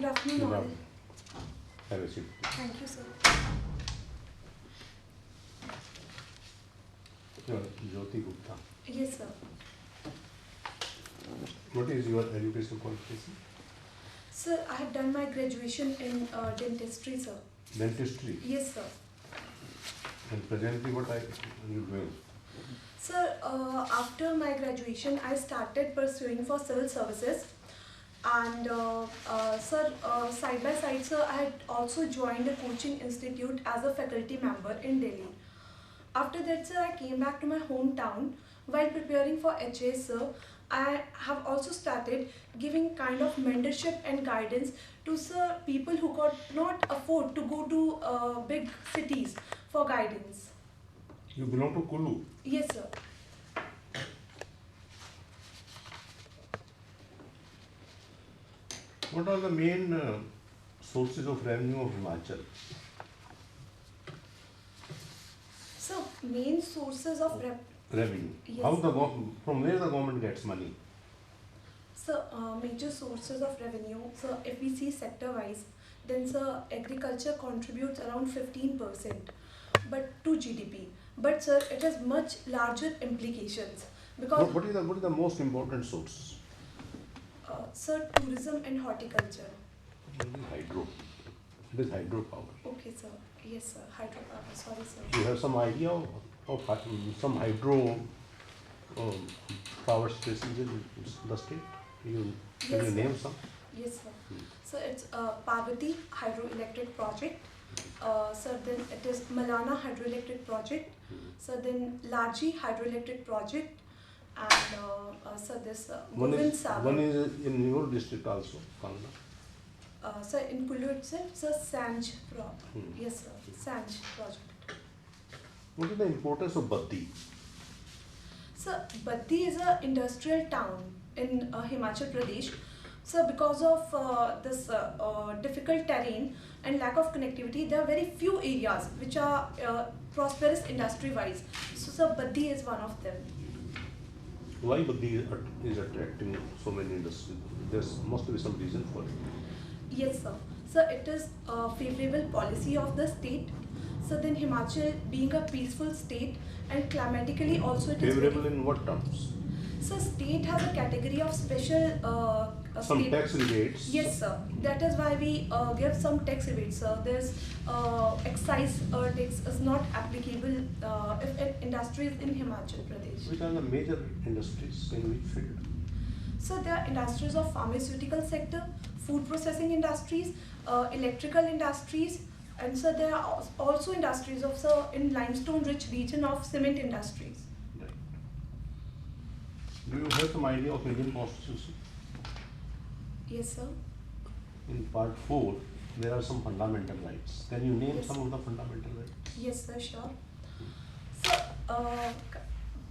afternoon Good all. afternoon. Have a seat. Thank you, sir. Jyoti Gupta. Yes, sir. What is your education qualification? Sir, I have done my graduation in dentistry, sir. Dentistry. Yes, sir. And presently what are you doing? Sir, after my graduation, I started pursuing for civil services. And sir, side by side, sir, I had also joined a coaching institute as a faculty member in Delhi. After that, sir, I came back to my hometown. While preparing for HAS, sir, I have also started giving kind of mentorship and guidance to sir people who could not afford to go to big cities for guidance. You belong to Kulu. Yes, sir. What are the main sources of revenue of Himachal? So main sources of Revenue. Yes. How from where the government gets money? So major sources of revenue. So if we see sector wise, then sir agriculture contributes around 15%, but to GDP. But sir, it has much larger implications because What is the most important source? sir, tourism and horticulture. It is hydro. It is hydropower. Okay, sir. Yes, sir. Hydropower. Sorry, sir. You have some idea of some hydro power stations in the state? Can Yes, you sir. name some? Yes, sir. So it's Parvati hydroelectric project. So then it is Malana hydroelectric project. So then Larji hydroelectric project, and so this One Govind is Sagar. in your district also, Kanna. So in Kulu itself, so Sanj Hmm. Yes, sir. Sanj project. What is the importance of Batti? So Batti is an industrial town in Himachal Pradesh. So because of this difficult terrain and lack of connectivity, there are very few areas which are prosperous industry-wise. So Batti is one of them. Why Batti is attracting so many industries? There must be some reason for it. Yes, sir. So it is a favorable policy of the state. So then Himachal being a peaceful state and climatically also it is Favorable very, in what terms? so state has a category of special Some state. tax rebates. Yes, sir. That is why we give some tax rebates, sir. There's excise tax is not applicable if an industry is in Himachal Pradesh. Which are the major industries in which field? So there are industries of pharmaceutical sector, food processing industries, electrical industries, and so there are also industries of sir in limestone-rich region of cement industries. Right. Do you have some idea of Indian Constitution? Yes, sir. In part 4, there are some fundamental rights. Can you name Yes. some of the fundamental rights? Yes, sir, sure. So,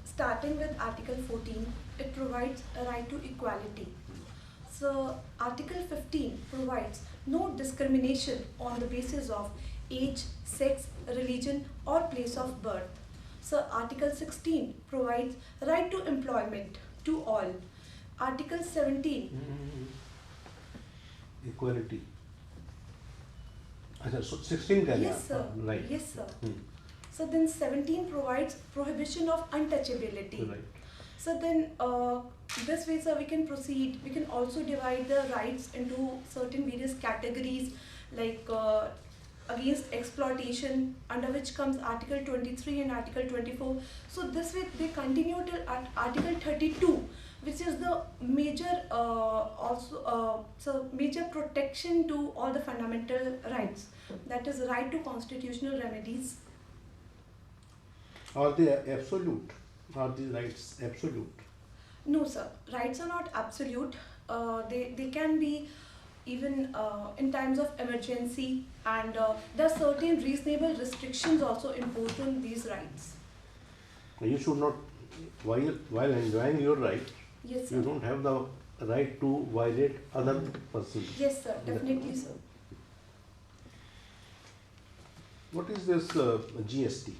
starting with Article 14, it provides a right to equality. So, Article 15 provides no discrimination on the basis of age, sex, religion, or place of birth. So, Article 16 provides right to employment to all. Article 17. Equality. अच्छा, so 16 कह रहे हैं Yes, sir. आप? Right. Yes, sir. Hmm. So then 17 provides prohibition of untouchability. Right. So then this way, sir, we can proceed. We can also divide the rights into certain various categories like against exploitation, under which comes Article 23 and Article 24. So this way they continue till Article 32, which is the major so major protection to all the fundamental rights. That is right to constitutional remedies. Are they absolute? Are these rights absolute? No, sir. Rights are not absolute. They can be even in times of emergency, and there are certain reasonable restrictions also imposed on these rights. You should not, while enjoying your right, Yes, sir. you don't have the right to violate other persons. Yes, sir. Definitely, sir. What is this GST?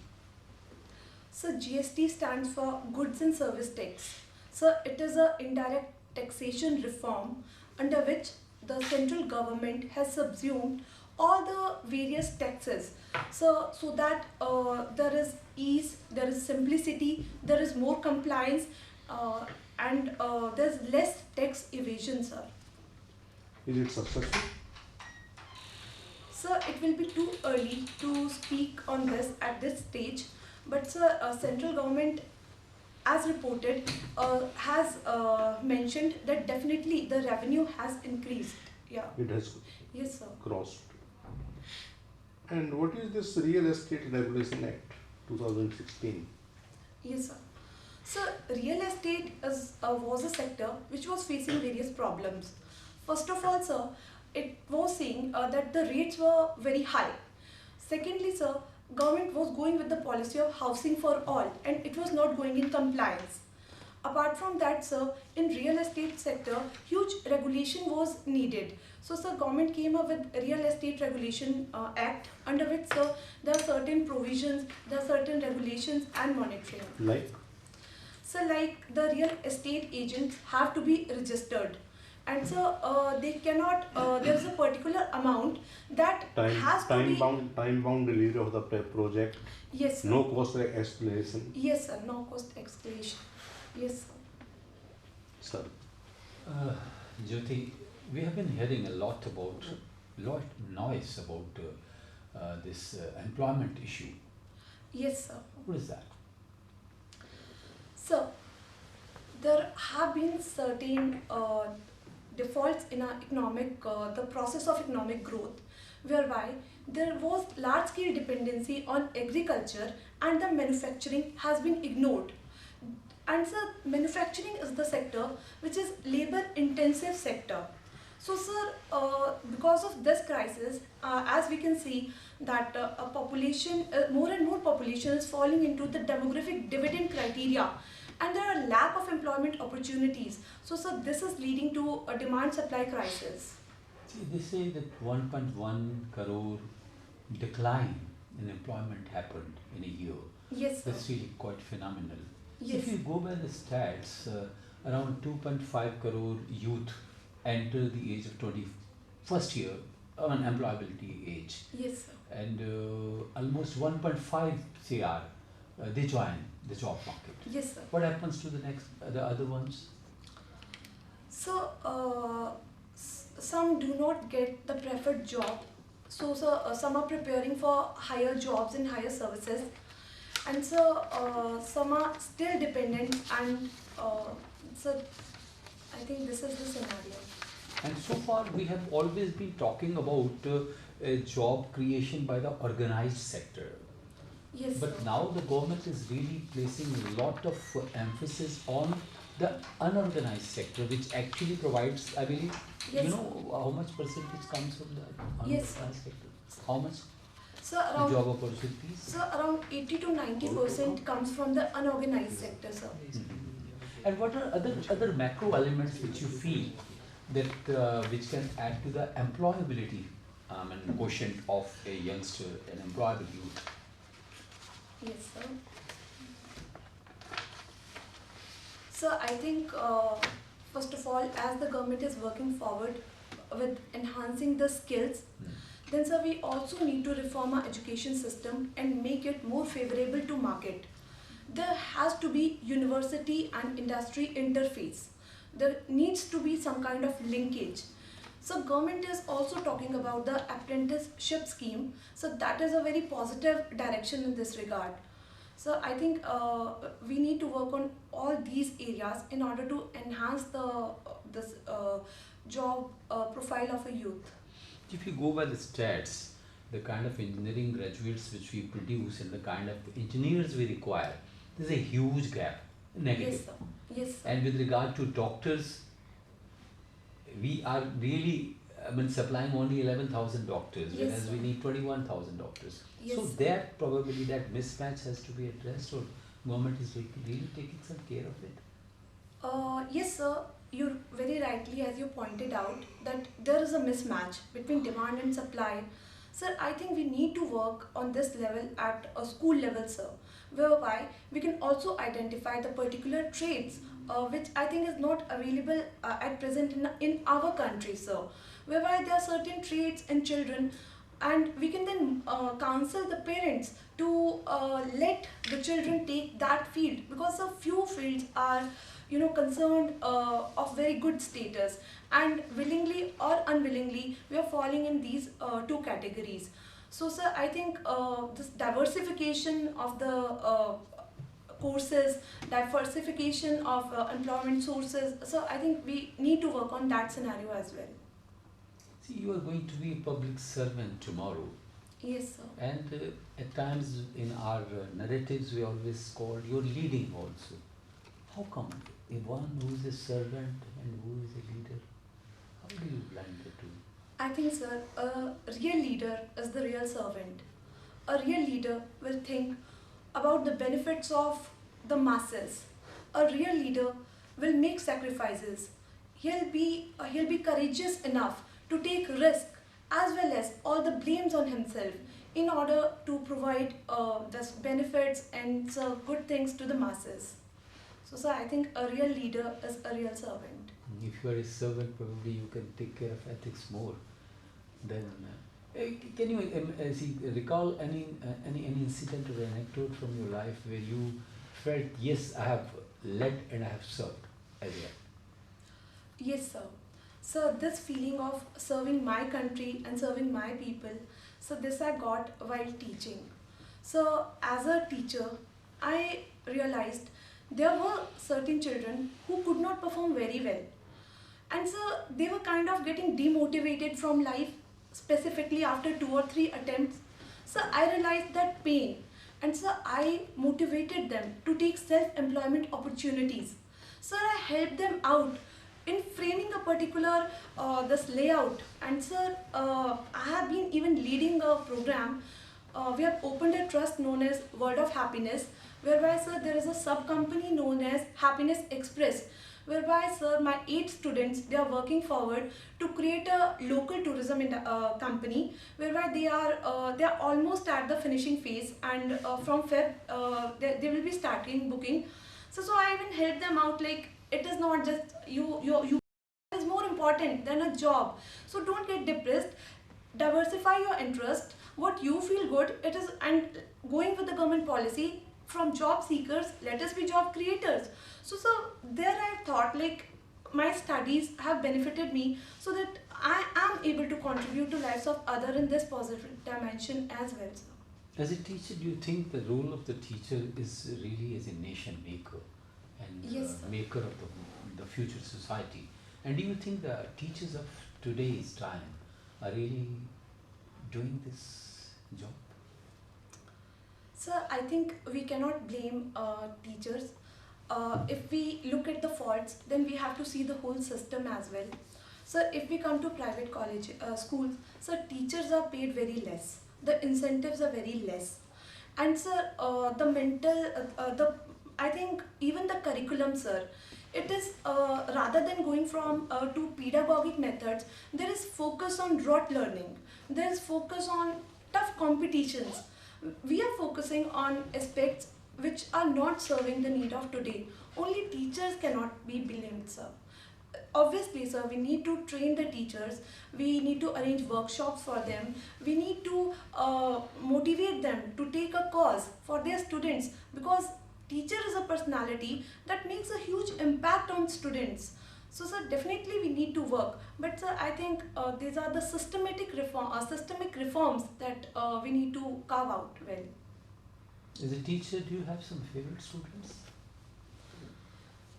So GST stands for Goods and Service Tax. So it is a indirect taxation reform under which the central government has subsumed all the various taxes, so that there is ease, there is simplicity, there is more compliance, and there's less tax evasion, sir. Is it successful? Sir, it will be too early to speak on this at this stage, but sir, central government, as reported, has mentioned that definitely the revenue has increased. Yeah. It has Yes, sir. crossed. And what is this Real Estate Regulation Act 2016? Yes, sir. So, real estate was a sector which was facing various problems. First of all, sir, it was saying that the rates were very high. Secondly, sir, government was going with the policy of housing for all, and it was not going in compliance. Apart from that, sir, in real estate sector, huge regulation was needed. So, sir, government came up with Real Estate Regulation Act, under which, sir, there are certain provisions, there are certain regulations and monitoring. Like? So, like the real estate agents have to be registered, and so they cannot. There is a particular amount that has to be time bound delivery of the project. Yes, sir. No cost escalation. Yes, sir. No cost escalation. Yes, sir. Sir. Jyoti, we have been hearing a lot noise about this employment issue. Yes, sir. What is that? So, there have been certain defaults in our the process of economic growth, whereby there was large-scale dependency on agriculture and the manufacturing has been ignored. And so, manufacturing is the sector which is labor-intensive sector. So, sir, because of this crisis, as we can see that a population, more and more population is falling into the demographic dividend criteria, and there are lack of employment opportunities. So, sir, this is leading to a demand-supply crisis. See, they say that 1.1 crore decline in employment happened in a year. Yes, sir. That's really quite phenomenal. Yes. If you go by the stats, around 2.5 crore youth enter the age of 21st year of an employability age. Yes, sir. And almost 1.5 CR, they join the job market. Yes, sir. What happens to the other ones? So, some do not get the preferred job. So, some are preparing for higher jobs and higher services. And so, some are still dependent, and so I think this is the scenario. And so far we have always been talking about job creation by the organized sector. Yes, But sir. now the government is really placing a lot of emphasis on the unorganized sector, which actually provides, I believe, Yes, you sir. know, how much percentage comes from the Yes, unorganized sector? How much? So, The around job opportunities? So around 80 to 90% comes from the unorganized sector, sir. And what are other macro elements which you feel that which can add to the employability and quotient of a youngster, an employable youth? Yes, sir. So I think first of all, as the government is working forward with enhancing the skills, then sir, we also need to reform our education system and make it more favorable to market. There has to be university and industry interface. There needs to be some kind of linkage. So government is also talking about the apprenticeship scheme. So that is a very positive direction in this regard. So I think we need to work on all these areas in order to enhance this job profile of a youth. If you go by the stats, the kind of engineering graduates which we produce and the kind of engineers we require, there's a huge gap, negative. Yes, sir. Yes, sir. And with regard to doctors, we are really, supplying only 11,000 doctors, Yes, whereas sir. we need 21,000 doctors. Yes, So sir. that probably that mismatch has to be addressed, or government is really taking some care of it. Yes, sir. You very rightly, as you pointed out, that there is a mismatch between demand and supply. Sir, I think we need to work on this level at a school level, sir, whereby we can also identify the particular trades which I think is not available at present in our country, sir. whereby there are certain traits in children, and we can then counsel the parents to let the children take that field, because a few fields are concerned of very good status, and willingly or unwillingly we are falling in these two categories. So sir, I think this diversification of the courses, diversification of employment sources, so I think we need to work on that scenario as well. See, you are going to be a public servant tomorrow, Yes sir. and at times in our narratives we always call you're leading also. How come one who is a servant and who is a leader? How do you blend the two? I think sir, a real leader is the real servant. A real leader will think about the benefits of the masses. A real leader will make sacrifices. He'll be courageous enough to take risk as well as all the blames on himself in order to provide the benefits and serve good things to the masses. So sir, I think a real leader is a real servant. If you are a servant, probably you can take care of ethics more than. Can you recall any incident or anecdote from your life where you felt, yes, I have led and I have served as well? Yes, sir. So this feeling of serving my country and serving my people, so this I got while teaching. So as a teacher, I realized there were certain children who could not perform very well. And so they were kind of getting demotivated from life, specifically after 2 or 3 attempts. So I realized that pain, and so I motivated them to take self-employment opportunities. So I helped them out in framing a particular this layout. And sir, I have been even leading a program. We have opened a trust known as World of Happiness, whereby sir there is a sub company known as Happiness Express, whereby sir my 8 students, they are working forward to create a local tourism in company, whereby they are almost at the finishing phase, and from Feb they will be starting booking. So I even help them out, like it is not just you is more important than a job. So don't get depressed, diversify your interest, what you feel good it is, and going with the government policy, from job seekers let us be job creators. So there I thought, like my studies have benefited me, so that I am able to contribute to lives of other in this positive dimension as well, sir. As a teacher, do you think the role of the teacher is really as a nation maker and Yes, sir. maker of the future society? And do you think the teachers of today's time are really doing this job? Sir, I think we cannot blame teachers. If we look at the faults, then we have to see the whole system as well. So if we come to private college schools, so teachers are paid very less. The incentives are very less. And sir, the mental, I think even the curriculum, sir, it is rather than going from to pedagogic methods, there is focus on rote learning. There is focus on tough competitions. We are focusing on aspects which are not serving the need of today. Only teachers cannot be blamed, sir. Obviously, sir, we need to train the teachers. We need to arrange workshops for them. We need to motivate them to take a cause for their students, because teacher is a personality that makes a huge impact on students. So sir, definitely we need to work, but sir, I think these are the systemic reforms that we need to carve out well. As a teacher, do you have some favorite students?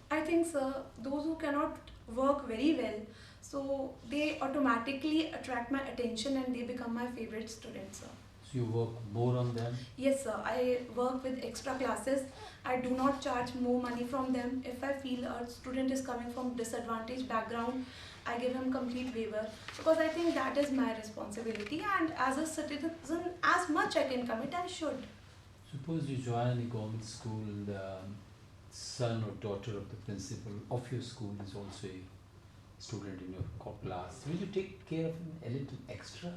I think sir, those who cannot work very well, so they automatically attract my attention and they become my favorite students, sir. So you work more on them? Yes sir, I work with extra classes. I do not charge more money from them. If I feel a student is coming from disadvantaged background, I give him complete waiver, because I think that is my responsibility, and as a citizen, as much I can commit, I should. Suppose you join a government school and the son or daughter of the principal of your school is also a student in your class. Will you take care of him a little extra?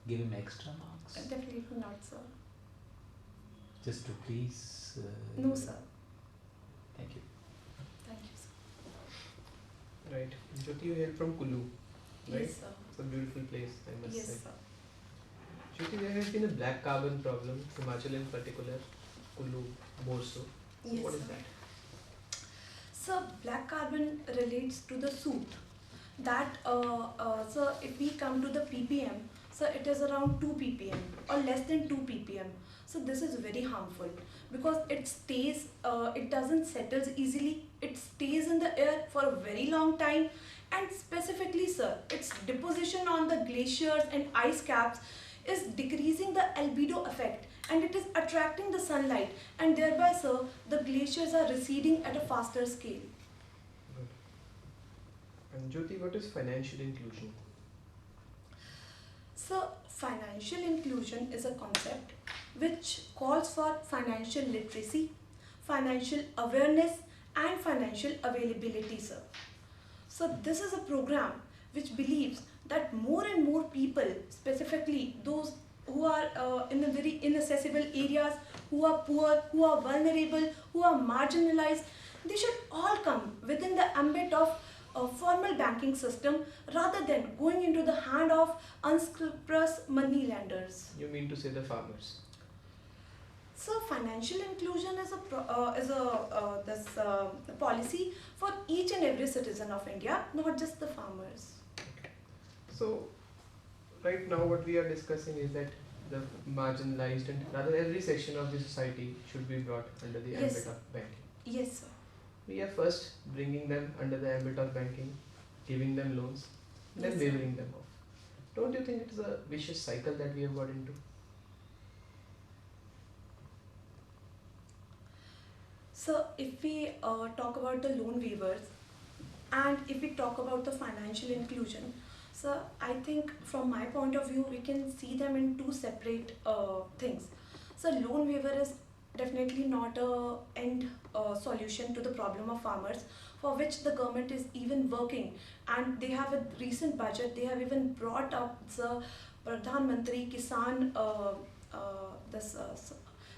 Give him extra marks? Definitely not, sir. Just to please? No, sir. Thank you. Thank you, sir. Right. Jyoti, you hail from Kulu. right? Yes, sir. It's a beautiful place, I must Yes, say. sir. Jyoti, there has been a black carbon problem, Himachal in particular, Kullu more so. Yes, What is sir. that? So black carbon relates to the soot. That so if we come to the ppm, so it is around 2 ppm or less than 2 ppm. So this is very harmful because it stays, it doesn't settles easily. It stays in the air for a very long time, and specifically, sir, its deposition on the glaciers and ice caps is decreasing the albedo effect, and it is attracting the sunlight, and thereby, sir, the glaciers are receding at a faster scale. Good. And Jyoti, what is financial inclusion? So, financial inclusion is a concept which calls for financial literacy, financial awareness, and financial availability, sir. So, this is a program which believes that more and more people, specifically those who are in the very inaccessible areas, who are poor, who are vulnerable, who are marginalized, they should all come within the ambit of a formal banking system rather than going into the hand of unscrupulous money lenders. You mean to say the farmers? So financial inclusion is a policy for each and every citizen of India, not just the farmers. So, right now what we are discussing is that the marginalized and rather every section of the society should be brought under the Yes, ambit sir. of banking. Yes, sir. We are first bringing them under the ambit of banking, giving them loans, then Yes, sir. wavering them off. Don't you think it is a vicious cycle that we have got into? So if we talk about the loan waivers and if we talk about the financial inclusion, so I think from my point of view we can see them in two separate things. So loan waiver is definitely not a end solution to the problem of farmers, for which the government is even working, and they have a recent budget, they have even brought up the Pradhan Mantri Kisan this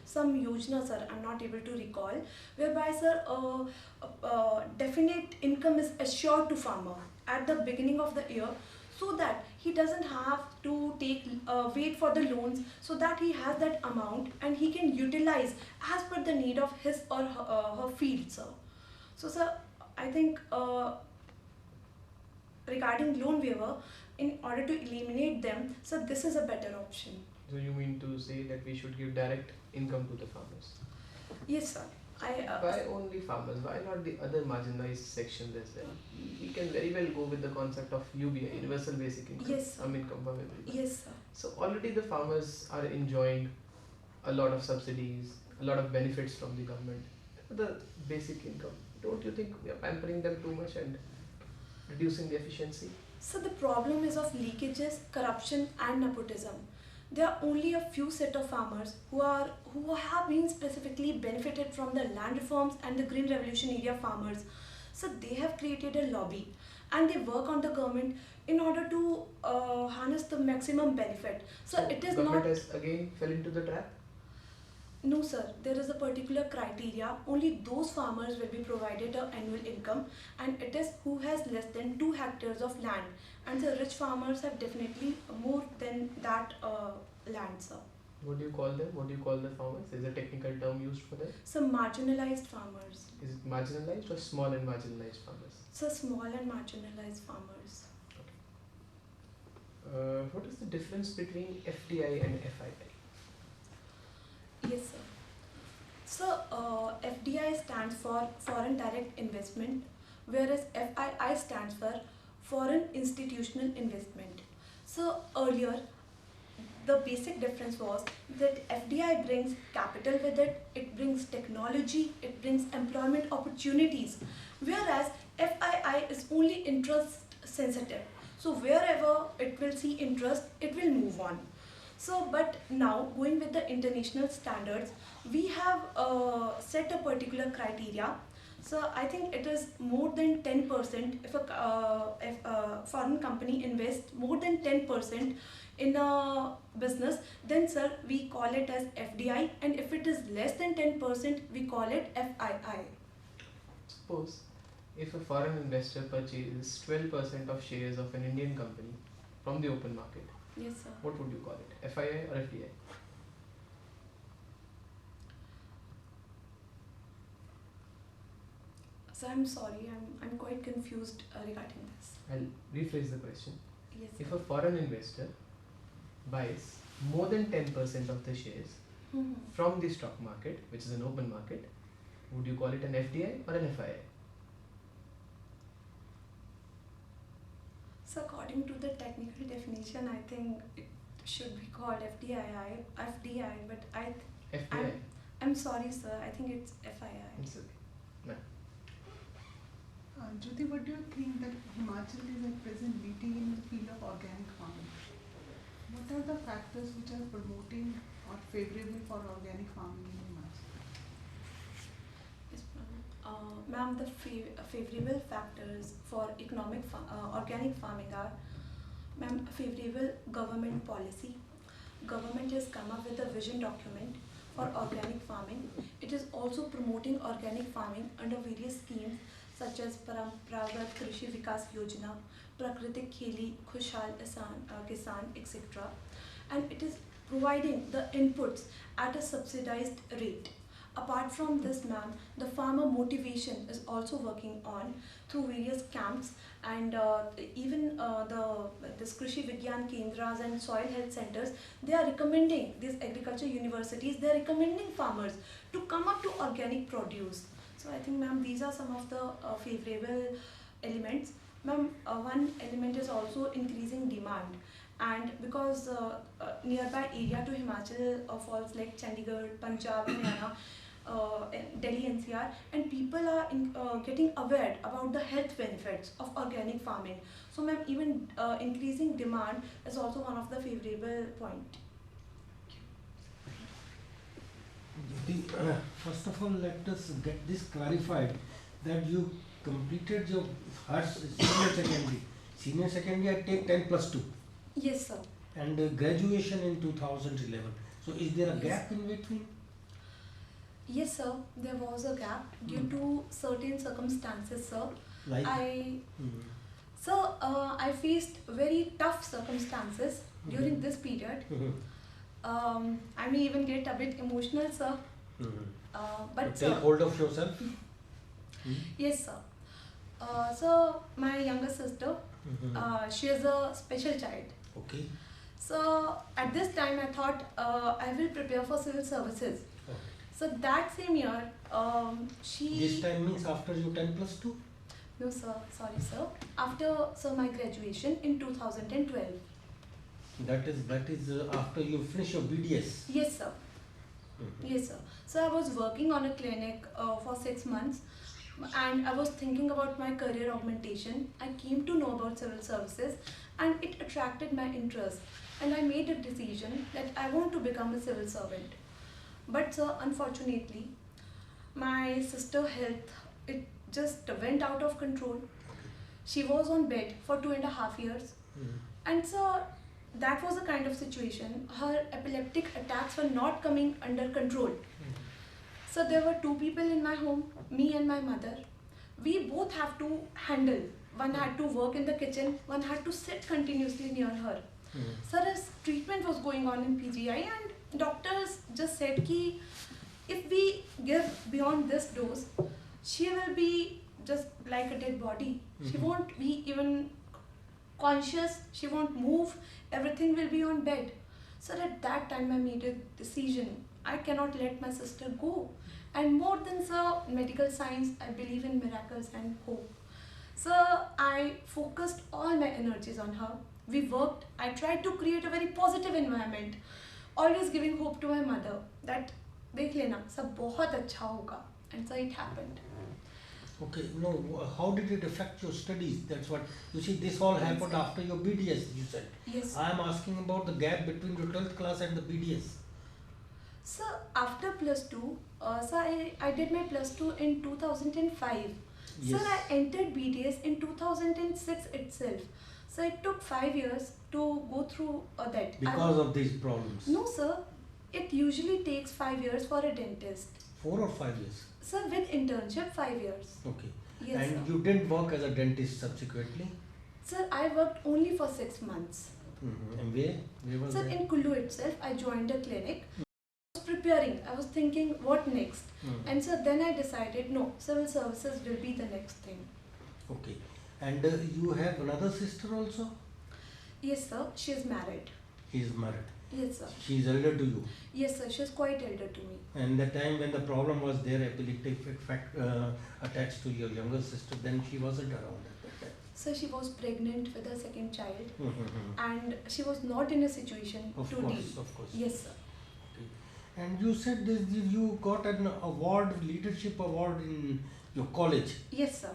some yojana, sir, I'm not able to recall, whereby, sir, definite income is assured to farmer at the beginning of the year, so that he doesn't have to wait for the loans, so that he has that amount and he can utilize as per the need of his or her field, sir. So, sir, I think regarding loan waiver, in order to eliminate them, so this is a better option. So you mean to say that we should give direct income to the farmers? Yes, sir. Why only farmers? Why not the other marginalized sections as well? We can very well go with the concept of UBI, Universal Basic Income, Yes, sir. some income for everybody. Yes, sir. So already the farmers are enjoying a lot of subsidies, a lot of benefits from the government. The basic income, don't you think we are pampering them too much and reducing the efficiency? So the problem is of leakages, corruption and nepotism. There are only a few set of farmers who have been specifically benefited from the land reforms and the green revolution area farmers. So they have created a lobby and they work on the government in order to harness the maximum benefit. So it is government not. has again fell into the trap? No, sir. There is a particular criteria. Only those farmers will be provided an annual income, and it is who has less than 2 hectares of land. And the rich farmers have definitely more than that land, sir. What do you call them? What do you call the farmers? Is a technical term used for them? Some marginalized farmers. Is it marginalized or small and marginalized farmers? So small and marginalized farmers. What is the difference between FDI and FII? Yes, sir. So FDI stands for Foreign Direct Investment, whereas FII stands for Foreign Institutional Investment. So earlier, the basic difference was that FDI brings capital with it, it brings technology, it brings employment opportunities, whereas FII is only interest sensitive. So wherever it will see interest, it will move on. So, but now going with the international standards, we have set a particular criteria. So I think it is more than 10%. If a foreign company invests more than 10% in a business, then, sir, we call it as FDI, and if it is less than 10%, we call it FII. Suppose if a foreign investor purchases 12% of shares of an Indian company from the open market, Yes, sir. what would you call it? FII or FDI? So I'm sorry, I'm quite confused regarding this. I'll rephrase the question. Yes, If sir. a foreign investor buys more than 10% of the shares Mhm. from the stock market, which is an open market, would you call it an FDI or an FII? So according to the technical definition, I think it should be called FDI, but FDI. I'm sorry, sir. I think it's FII. It's okay. Jyoti, what do you think that Himachal is at present leading in the field of organic farming? What are the factors which are promoting or favorable for organic farming in Himachal? Yes, ma'am, the favorable factors for organic farming are, ma'am, favorable government policy. Government has come up with a vision document for organic farming. It is also promoting organic farming under various schemes such as Parampragat Krishi Vikas Yojana, Prakratik Kheli Khushhal Kisan, etc. And it is providing the inputs at a subsidized rate. Apart from this, ma'am, the farmer motivation is also working on through various camps, and even this Krishi Vigyan Kendras and soil health centers, they are recommending, these agriculture universities, they are recommending farmers to come up to organic produce. So I think, ma'am, these are some of the favorable elements. Ma'am, one element is also increasing demand, and because nearby area to Himachal falls like Chandigarh, Punjab, Haryana, Delhi NCR, and people are getting aware about the health benefits of organic farming. So ma'am, even increasing demand is also one of the favorable point. Jyoti, first of all, let us get this clarified that you completed your senior secondary. Senior secondary, I take 10 plus 2. Yes, sir. And graduation in 2011. So is there a Yes. gap in between? Yes, sir. There was a gap due to certain circumstances, sir. Like? I faced very tough circumstances during this period. I may even get a bit emotional, sir. But Take sir, hold of yourself. yes, sir. So my younger sister, she is a special child. Okay. So at this time, I thought I will prepare for civil services. Okay. So that same year, This time means after you 10 plus 2? No, sir. Sorry, sir. After my graduation in 2012. That is after you finish your BDS. Yes, sir. Yes, sir. So I was working on a clinic for 6 months, and I was thinking about my career augmentation. I came to know about civil services, and it attracted my interest. And I made a decision that I want to become a civil servant. But sir, unfortunately, my sister's health, it just went out of control. She was on bed for 2.5 years. And so that was a kind of situation. Her epileptic attacks were not coming under control. So there were 2 people in my home, me and my mother. We both have to handle. One had to work in the kitchen, one had to sit continuously near her. So as treatment was going on in PGI, and doctors just said ki if we give beyond this dose, she will be just like a dead body. She won't be even conscious, she won't move, everything will be on bed. So at that time I made a decision. I cannot let my sister go. And more than medical science, I believe in miracles and hope. So I focused all my energies on her. We worked, I tried to create a very positive environment, always giving hope to my mother that देख लेना सब बहुत अच्छा होगा. And so it happened. Okay, no, how did it affect your studies? That's what, you see, this all happened after your BDS, you said. Yes. I am asking about the gap between your 12th class and the BDS. So after plus 2, I did my plus 2 in 2005. Yes. Sir, I entered BDS in 2006 itself. So it took 5 years to go through that. Because of these problems. No, sir. It usually takes 5 years for a dentist. 4 or 5 years? Sir, with internship, 5 years. Okay. Yes, And sir. you didn't work as a dentist subsequently? Sir, I worked only for 6 months. And where? Where was Sir, that? in Kullu itself, I joined a clinic. I was preparing. I was thinking, what next? And so then I decided, no, civil services will be the next thing. Okay. And you have another sister also? Yes, sir. She is married. He is married. Yes, sir. She is elder to you. Yes, sir. She is quite elder to me. And the time when the problem was there, epileptic attached to your younger sister, then she wasn't around at that time. So she was pregnant with her second child, and she was not in a situation Of to course, deal. of course. Yes, sir. Okay. And you said this, you got an award, leadership award in your college. Yes, sir.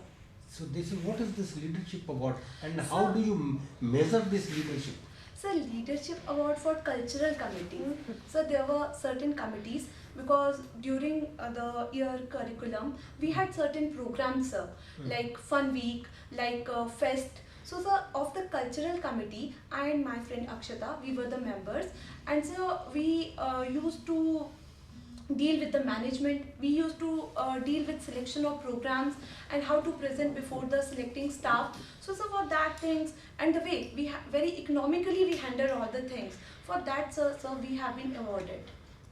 So this is, what is this leadership award, and Sir, how do you measure this leadership? So leadership award for cultural committee. So there were certain committees because during the year curriculum we had certain programs, sir, like fun week, like fest. So sir, of the cultural committee, I and my friend Akshata, we were the members, and so we used to deal with the management. We used to deal with selection of programs and how to present before the selecting staff. So for that things, and the way we very economically we handle all the things. For that, sir, we have been awarded.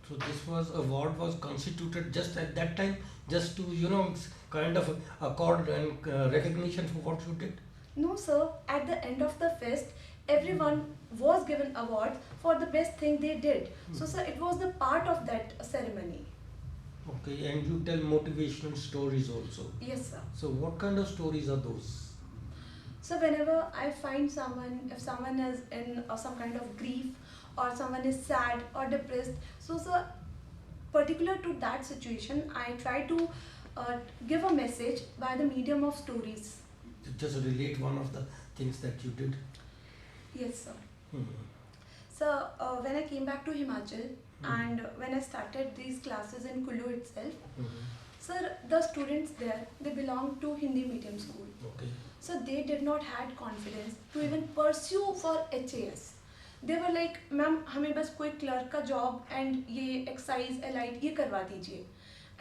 So this award was constituted just at that time, just to kind of accord and recognition for what you did. No, sir. At the end of the fest, everyone was given awards for the best thing they did. So sir, it was the part of that ceremony. Okay, and you tell motivational stories also. Yes, sir. So what kind of stories are those? So whenever I find someone, if someone is in some kind of grief or someone is sad or depressed, so sir, particular to that situation, I try to give a message by the medium of stories. Just relate one of the things that you did. Yes, sir. So when I came back to Himachal and when I started these classes in Kullu itself, sir, the students there, they belong to Hindi medium school. Okay. So they did not had confidence to even pursue for HAS. They were like, ma'am, हमें बस कोई clerk का job and ये excise, elite ये करवा दीजिए.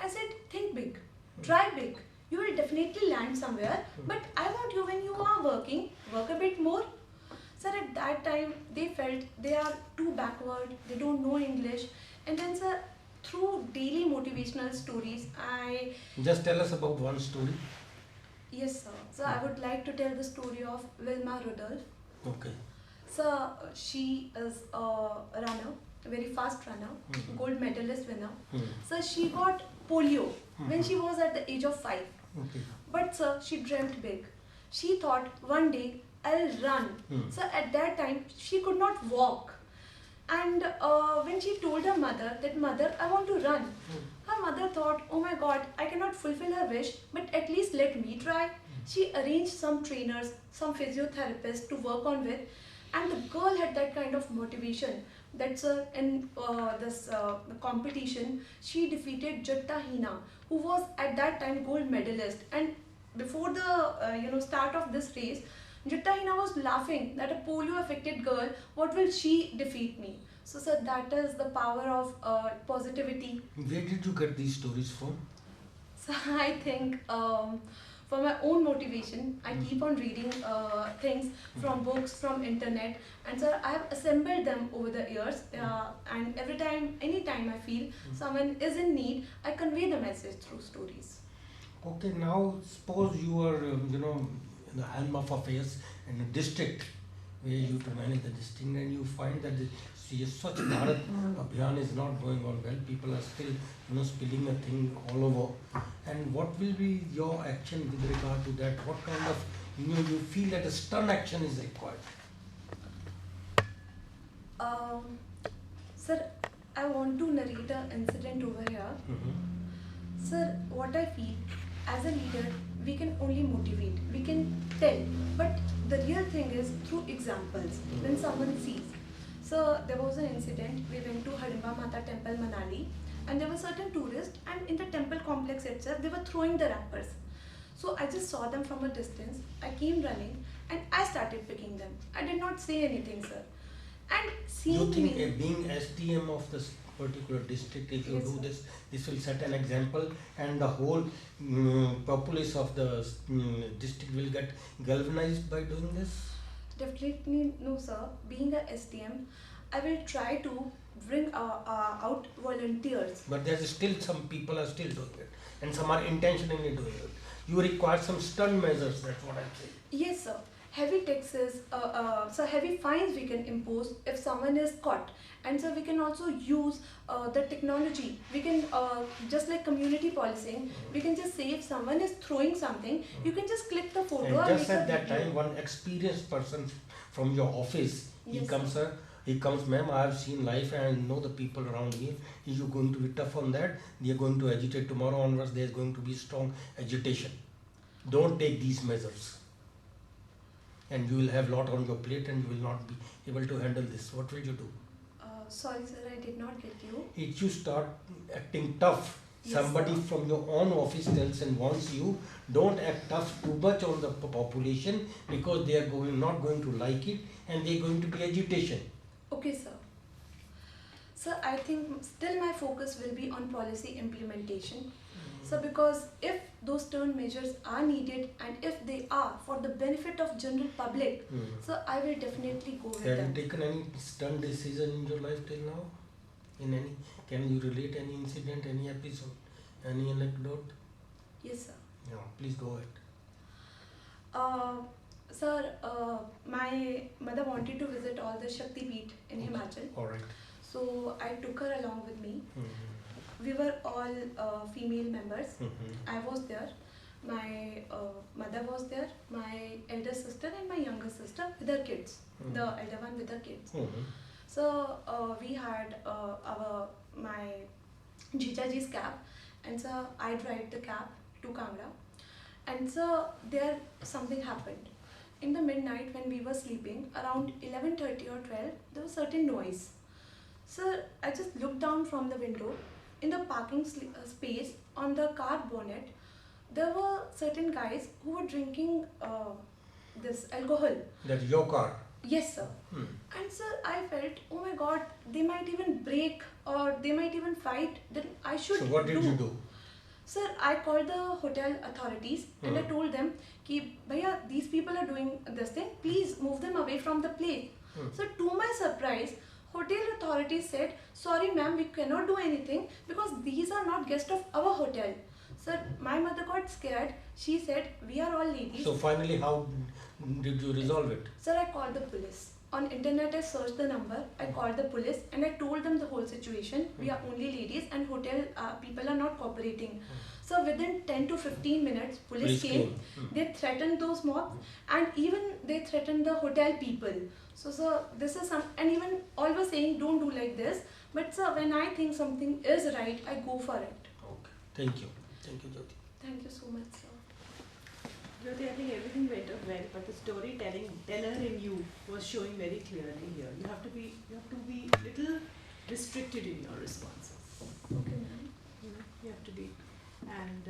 I said, think big, try big. You will definitely land somewhere, but I want you when you are working, work a bit more. Sir, at that time, they felt they are too backward, they don't know English. And then, sir, through daily motivational stories, I... Just tell us about one story. Yes, sir. So, I would like to tell the story of Wilma Rudolph. Okay. So, she is a runner, a very fast runner, gold medalist winner. So, she got polio when she was at the age of 5. Okay. But, sir, she dreamt big. She thought one day I'll run. So at that time she could not walk, and when she told her mother that, mother, I want to run, her mother thought, oh my god, I cannot fulfill her wish, but at least let me try. She arranged some trainers, some physiotherapists to work on with, and the girl had that kind of motivation that in this competition she defeated Jutta Hina, who was at that time gold medalist. And before the start of this race, Jutta Hina was laughing that a polio affected girl, what will she defeat me? So sir, that is the power of positivity. Where did you get these stories from? So I think for my own motivation, I keep on reading things from books, from internet, and sir, I have assembled them over the years, and every time, anytime I feel someone is in need, I convey the message through stories. Okay, now suppose you are, in the helm of affairs in a district where you to manage the district, and you find that the Swachh Bharat Abhiyan is not going on well. People are still, spilling a thing all over. And what will be your action with regard to that? What kind of, you feel that a stern action is required? Sir, I want to narrate an incident over here. Sir, what I feel, as a leader, we can only motivate, we can tell, but the real thing is through examples, when someone sees. So there was an incident, we went to Harimba Mata Temple, Manali, and there were certain tourists, and in the temple complex itself, they were throwing the wrappers. So I just saw them from a distance, I came running, and I started picking them. I did not say anything, sir. And seeing You think me... being STM of the particular district. If you Yes, do sir. this will set an example, and the whole populace of the district will get galvanized by doing this. Definitely no, sir. Being a STM, I will try to bring out volunteers. But there's still some people are still doing it, and some are intentionally doing it. You require some stern measures. That's what I'm saying. Yes, sir. Heavy taxes, so heavy fines we can impose if someone is caught. And so we can also use the technology. We can, just like community policing, we can just say if someone is throwing something, you can just click the photo And or just make a at that video. time, one experienced person from your office, he Yes, comes, sir. sir. He comes, ma'am, I have seen life and I know the people around here. If you're going to be tough on that, they are going to agitate. Tomorrow onwards, there is going to be strong agitation. Don't take these measures. And you will have lot on your plate and you will not be able to handle this. What will you do? Sorry, sir, I did not get you. If you start acting tough, Yes, somebody sir. from your own office tells and wants you, don't act tough too much on the population, because they are not going to like it and they are going to be agitation. Okay, sir. Sir, I think still my focus will be on policy implementation. So because if those stern measures are needed and if they are for the benefit of general public, so I will definitely go with Have you them. taken any stern decision in your life till now? In any, can you relate any incident, any episode, any anecdote? Yes, sir. Yeah, please go ahead. Sir, my mother wanted to visit all the Shakti Peeth in Himachal. All right. So I took her along with me. Mhm. We were all female members. Mhm. I was there. My mother was there. My elder sister and my younger sister with her kids. Mhm. The elder one with her kids. Mhm. So we had my Jijaji's cab, and so I drive the cab to Kangra. And so there something happened. In the midnight when we were sleeping, around 11:30 or 12, there was certain noise. So I just looked down from the window. In the parking space on the car bonnet, there were certain guys who were drinking this alcohol. That's your car. Yes, sir. And sir, I felt, oh my God, they might even break or they might even fight. Then I should. So what did you do? Sir, I called the hotel authorities and I told them, "Ki, bhaiya, these people are doing this thing. Please move them away from the place." So to my surprise, hotel authorities said, "Sorry, ma'am, we cannot do anything because these are not guests of our hotel." Sir, my mother got scared. She said, "We are all ladies." So finally, how did you resolve it? Sir, I called the police. On internet, I searched the number. I called the police and I told them the whole situation. We are only ladies and hotel people are not cooperating. So within 10 to 15 minutes, police came. They threatened those mobs and even they threatened the hotel people. So sir, this is some, and even all were saying don't do like this. But sir, when I think something is right, I go for it. Okay. Thank you. Thank you, Jyoti. Thank you so much, sir. Jyoti, I think everything went up well, but the storyteller in you was showing very clearly here. You have to be little restricted in your responses. Okay, ma'am. You have to be. And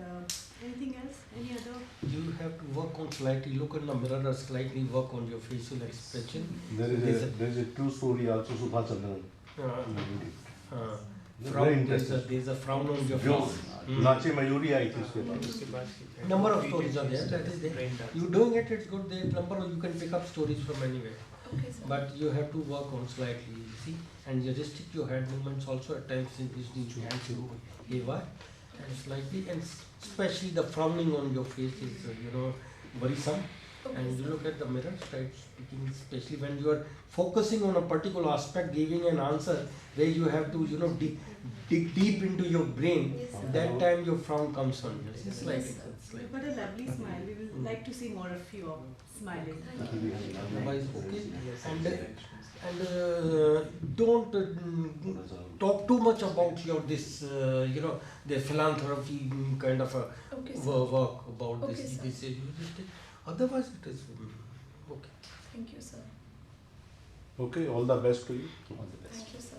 anything else? Any other? You have to work on slightly, look in the mirror or slightly work on your facial expression. There is a true story also, Subha Chandran. Frown, there's a frown on your जो face. नाचे मयूरी आई थी उसके बाद. उसके बाद की Number of stories are there, that is there. Brain dance. You doing it, it's good. There number of, you can pick up stories from anywhere. Okay, sir. But you have to work on slightly, you see, and you restrict your hand movements also at times in which need to hands to haywire and slightly, and especially the frowning on your face is worrisome. Okay, And you sir. look at the mirror, try speaking, especially when you are focusing on a particular aspect, giving an answer where you have to dig deep into your brain. Yes, sir. That time your frown comes on you. It's like Yes, sir. it's You've like got a lovely smile. We will like to see more of you smiling. otherwise okay. And don't talk too much about your this the philanthropy kind of a Okay, sir. work about Okay, this. sir. This otherwise it is okay. Thank you, sir. Okay, all the best to you. All the best. Thank you, sir.